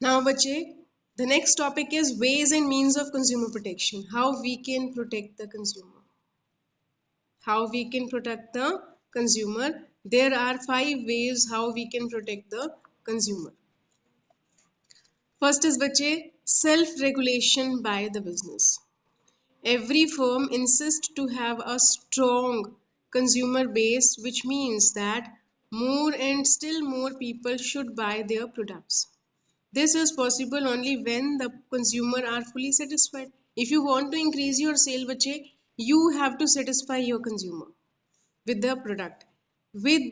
Now bache, the next topic is ways and means of consumer protection. How we can protect the consumer. How we can protect the consumer. There are 5 ways how we can protect the consumer. First is bache, self-regulation by the business. Every firm insists to have a strong consumer base, which means that more and still more people should buy their products. This is possible only when the consumer are fully satisfied. If you want to increase your sale, bache, you have to satisfy your consumer with the product. With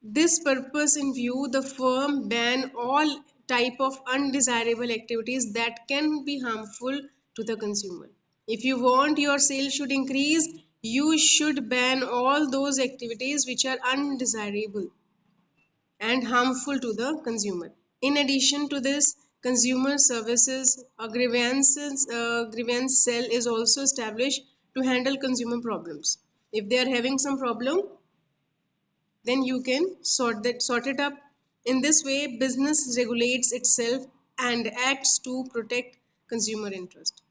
this purpose in view, the firm ban all type of undesirable activities that can be harmful to the consumer. If you want your sales should increase, you should ban all those activities which are undesirable and harmful to the consumer. In addition to this, consumer services grievance cell is also established to handle consumer problems. If they are having some problem, then you can sort it up. In this way, business regulates itself and acts to protect consumer interest.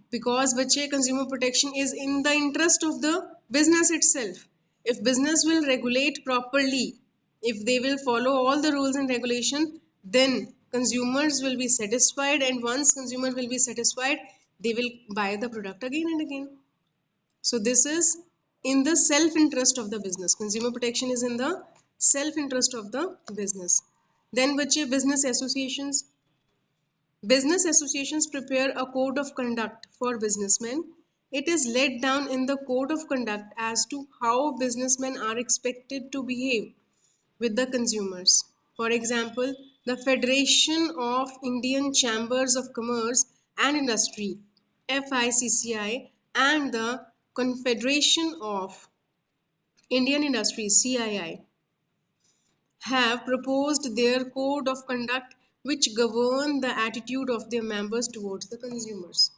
Because bache, consumer protection is in the interest of the business itself. If business will regulate properly, if they will follow all the rules and regulation, then consumers will be satisfied, and once consumer will be satisfied, they will buy the product again and again. So this is in the self interest of the business. Consumer protection is in the self interest of the business. Then bache, business associations prepare a code of conduct for businessmen. It is laid down in the code of conduct as to how businessmen are expected to behave with the consumers. For example, the Federation of Indian Chambers of Commerce and Industry (FICCI) and the Confederation of Indian Industries (CII) have proposed their code of conduct which govern the attitude of their members towards the consumers.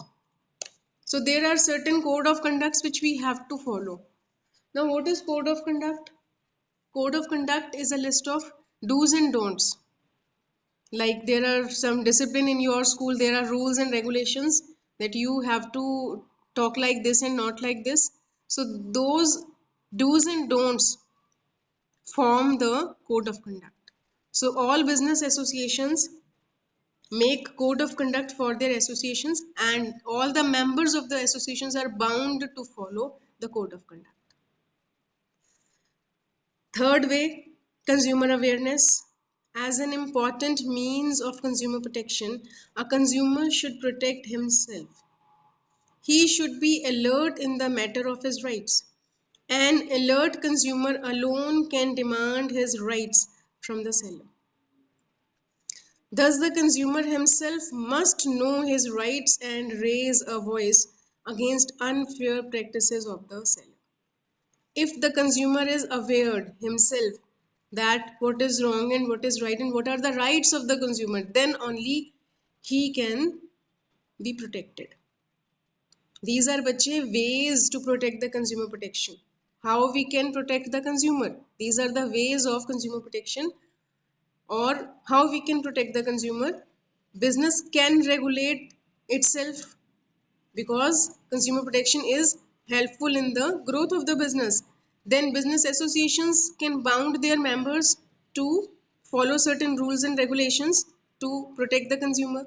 So there are certain code of conducts which we have to follow. Now what is code of conduct? Code of conduct is a list of do's and don'ts. Like there are some discipline in your school, there are rules and regulations that you have to talk like this and not like this. So those do's and don'ts form the code of conduct. So all business associations make code of conduct for their associations, and all the members of the associations are bound to follow the code of conduct. Third way, consumer awareness. As an important means of consumer protection, a consumer should protect himself. He should be alert in the matter of his rights. An alert consumer alone can demand his rights from the seller. Thus, the consumer himself must know his rights and raise a voice against unfair practices of the seller. If the consumer is aware himself that what is wrong and what is right and what are the rights of the consumer, then only he can be protected. These are bache ways to protect the consumer protection. How we can protect the consumer? These are the ways of consumer protection, or how we can protect the consumer. Business can regulate itself because consumer protection is helpful in the growth of the business. Then business associations can bound their members to follow certain rules and regulations to protect the consumer.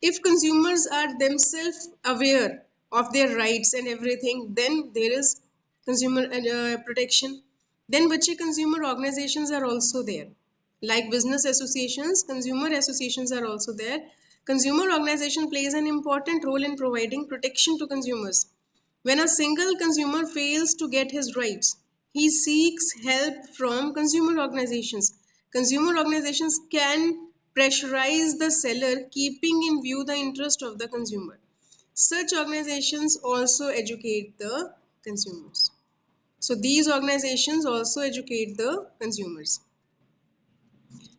If consumers are themselves aware of their rights and everything, then there is consumer protection. Then bache, consumer organizations are also there, like business associations. Consumer associations are also there. Consumer organization plays an important role in providing protection to consumers. When a single consumer fails to get his rights, he seeks help from consumer organizations. Consumer organizations can pressurize the seller, keeping in view the interest of the consumer. Such organizations also educate the consumers. So these organizations also educate the consumers,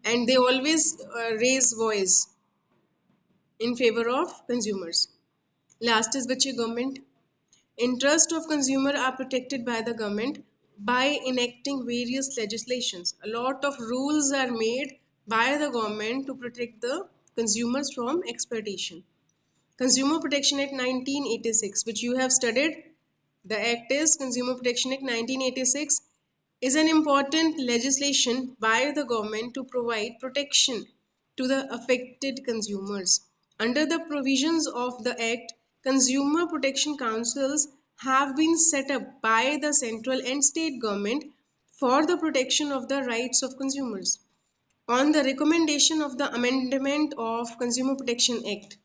and they always raise voice in favor of consumers. Last is bache, government. Interests of consumer are protected by the government by enacting various legislations. A lot of rules are made by the government to protect the consumers from exploitation. Consumer Protection Act 1986, which you have studied, the act is Consumer Protection Act 1986, is an important legislation by the government to provide protection to the affected consumers. Under the provisions of the act, consumer protection councils have been set up by the central and state government for the protection of the rights of consumers. On the recommendation of the amendment of Consumer Protection Act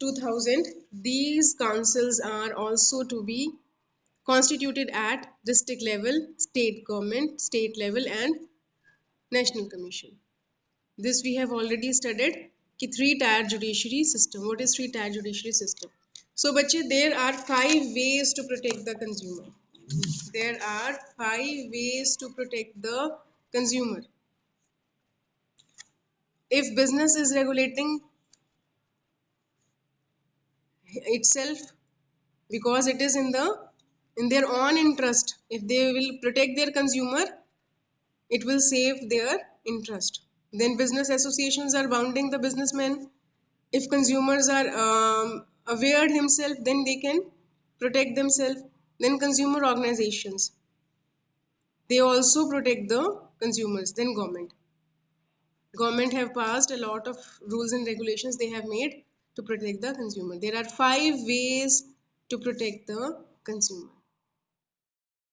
2000, these councils are also to be constituted at district level, state government, state level, and national commission. This we have already studied कि three-tier judiciary system. What is three-tier judiciary system? So, बच्चे, there are 5 ways to protect the consumer. There are 5 ways to protect the consumer. If business is regulating itself because it is in their own interest, if they will protect their consumer, it will save their interest. Then business associations are bounding the businessmen. If consumers are aware himself, then they can protect themselves. Then consumer organizations, they also protect the consumers. Then government have passed a lot of rules and regulations they have made to protect the consumer. There are 5 ways to protect the consumer.